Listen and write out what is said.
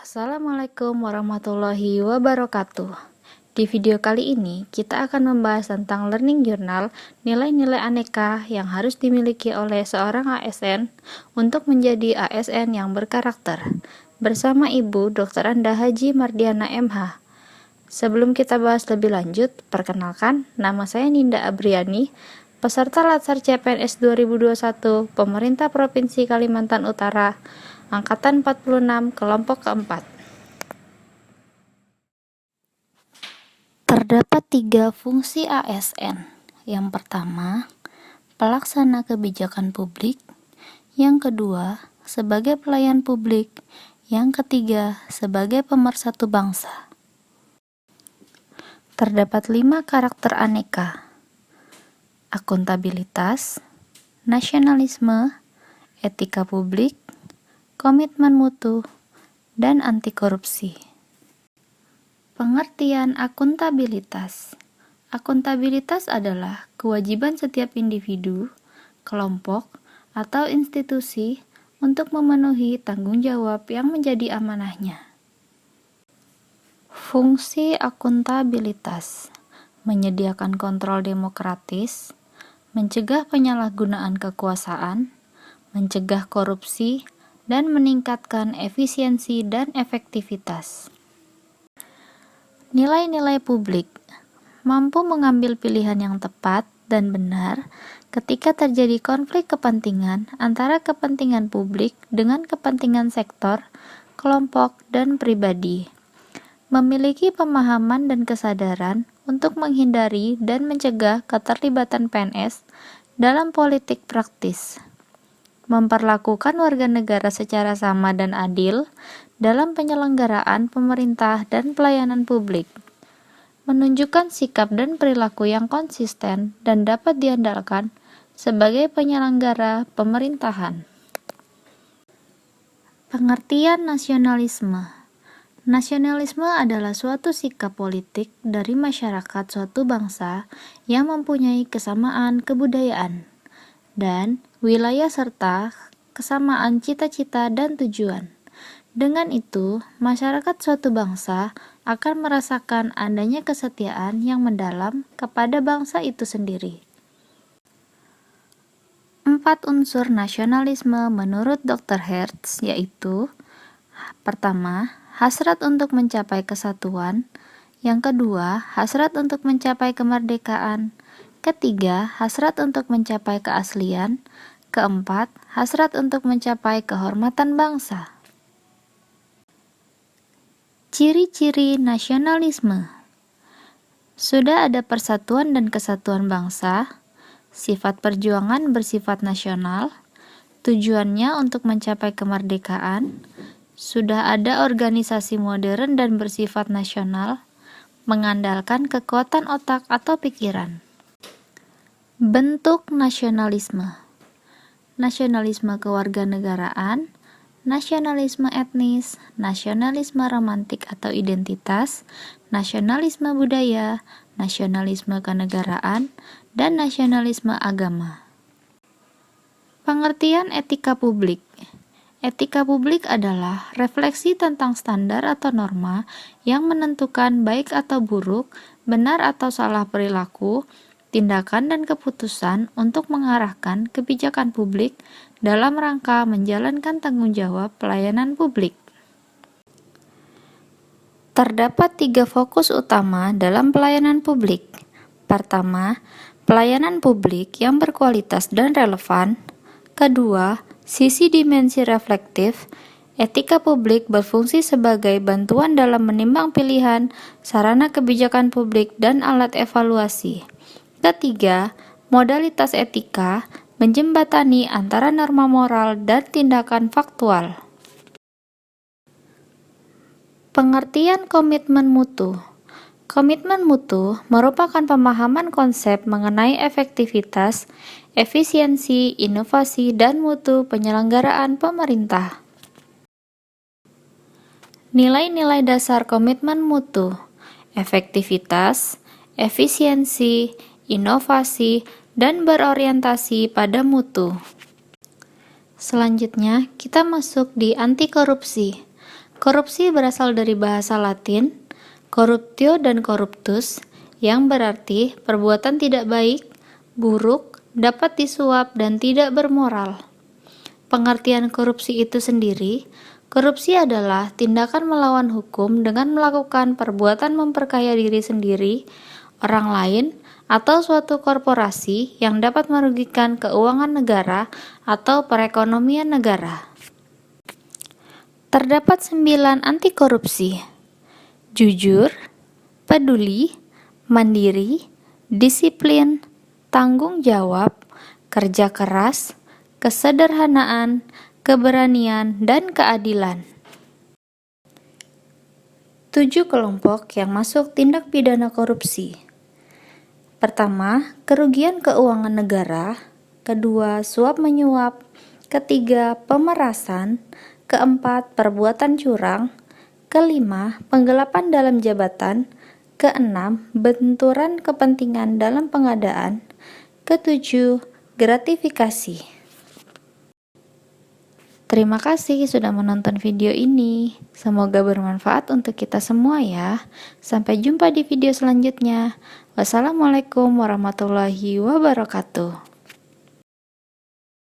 Assalamualaikum warahmatullahi wabarakatuh. Di video kali ini, kita akan membahas tentang learning journal, nilai-nilai aneka yang harus dimiliki oleh seorang ASN untuk menjadi ASN yang berkarakter. Bersama Ibu Dr. Anda Haji Mardiana MH. Sebelum kita bahas lebih lanjut, perkenalkan, nama saya Ninda Abriani, peserta Latsar CPNS 2021, Pemerintah Provinsi Kalimantan Utara, Angkatan 46, kelompok keempat. Terdapat 3 fungsi ASN. Yang pertama, pelaksana kebijakan publik. Yang kedua, sebagai pelayan publik. Yang ketiga, sebagai pemersatu bangsa. Terdapat 5 karakter aneka: akuntabilitas, nasionalisme, etika publik, komitmen mutu, dan anti korupsi. Pengertian akuntabilitas. Akuntabilitas adalah kewajiban setiap individu, kelompok, atau institusi untuk memenuhi tanggung jawab yang menjadi amanahnya. Fungsi akuntabilitas: menyediakan kontrol demokratis, mencegah penyalahgunaan kekuasaan, mencegah korupsi, dan meningkatkan efisiensi dan efektivitas. Nilai-nilai publik: mampu mengambil pilihan yang tepat dan benar ketika terjadi konflik kepentingan antara kepentingan publik dengan kepentingan sektor, kelompok, dan pribadi. Memiliki pemahaman dan kesadaran untuk menghindari dan mencegah keterlibatan PNS dalam politik praktis. Memperlakukan warga negara secara sama dan adil dalam penyelenggaraan pemerintah dan pelayanan publik. Menunjukkan sikap dan perilaku yang konsisten dan dapat diandalkan sebagai penyelenggara pemerintahan. Pengertian nasionalisme. Nasionalisme adalah suatu sikap politik dari masyarakat suatu bangsa yang mempunyai kesamaan kebudayaan dan wilayah serta kesamaan cita-cita dan tujuan. Dengan itu, masyarakat suatu bangsa akan merasakan adanya kesetiaan yang mendalam kepada bangsa itu sendiri. 4 unsur nasionalisme menurut Dr. Hertz yaitu: pertama, hasrat untuk mencapai kesatuan. Yang kedua, hasrat untuk mencapai kemerdekaan. Ketiga, hasrat untuk mencapai keaslian. Keempat, hasrat untuk mencapai kehormatan bangsa. Ciri-ciri nasionalisme: sudah ada persatuan dan kesatuan bangsa, sifat perjuangan bersifat nasional, tujuannya untuk mencapai kemerdekaan, sudah ada organisasi modern dan bersifat nasional, mengandalkan kekuatan otak atau pikiran. Bentuk nasionalisme: nasionalisme kewarganegaraan, nasionalisme etnis, nasionalisme romantik atau identitas, nasionalisme budaya, nasionalisme kenegaraan, dan nasionalisme agama. Pengertian etika publik. Etika publik adalah refleksi tentang standar atau norma yang menentukan baik atau buruk, benar atau salah perilaku, tindakan dan keputusan untuk mengarahkan kebijakan publik dalam rangka menjalankan tanggung jawab pelayanan publik. Terdapat 3 fokus utama dalam pelayanan publik. Pertama, pelayanan publik yang berkualitas dan relevan. Kedua, sisi dimensi reflektif. Etika publik berfungsi sebagai bantuan dalam menimbang pilihan, sarana kebijakan publik, dan alat evaluasi. Ketiga, modalitas etika menjembatani antara norma moral dan tindakan faktual. Pengertian komitmen mutu. Komitmen mutu merupakan pemahaman konsep mengenai efektivitas, efisiensi, inovasi, dan mutu penyelenggaraan pemerintah. Nilai-nilai dasar komitmen mutu: efektivitas, efisiensi, inovasi, dan berorientasi pada mutu. Selanjutnya, kita masuk di anti korupsi. Korupsi berasal dari bahasa Latin, corruptio dan corruptus, yang berarti perbuatan tidak baik, buruk, dapat disuap, dan tidak bermoral. Pengertian korupsi itu sendiri, korupsi adalah tindakan melawan hukum dengan melakukan perbuatan memperkaya diri sendiri, orang lain, atau suatu korporasi yang dapat merugikan keuangan negara atau perekonomian negara. Terdapat 9 anti korupsi: jujur, peduli, mandiri, disiplin, tanggung jawab, kerja keras, kesederhanaan, keberanian, dan keadilan. 7 kelompok yang masuk tindak pidana korupsi. Pertama, kerugian keuangan negara. Kedua, suap menyuap. Ketiga, pemerasan. Keempat, perbuatan curang. Kelima, penggelapan dalam jabatan. Keenam, benturan kepentingan dalam pengadaan. Ketujuh, gratifikasi. Terima kasih sudah menonton video ini. Semoga bermanfaat untuk kita semua ya. Sampai jumpa di video selanjutnya. Wassalamualaikum warahmatullahi wabarakatuh.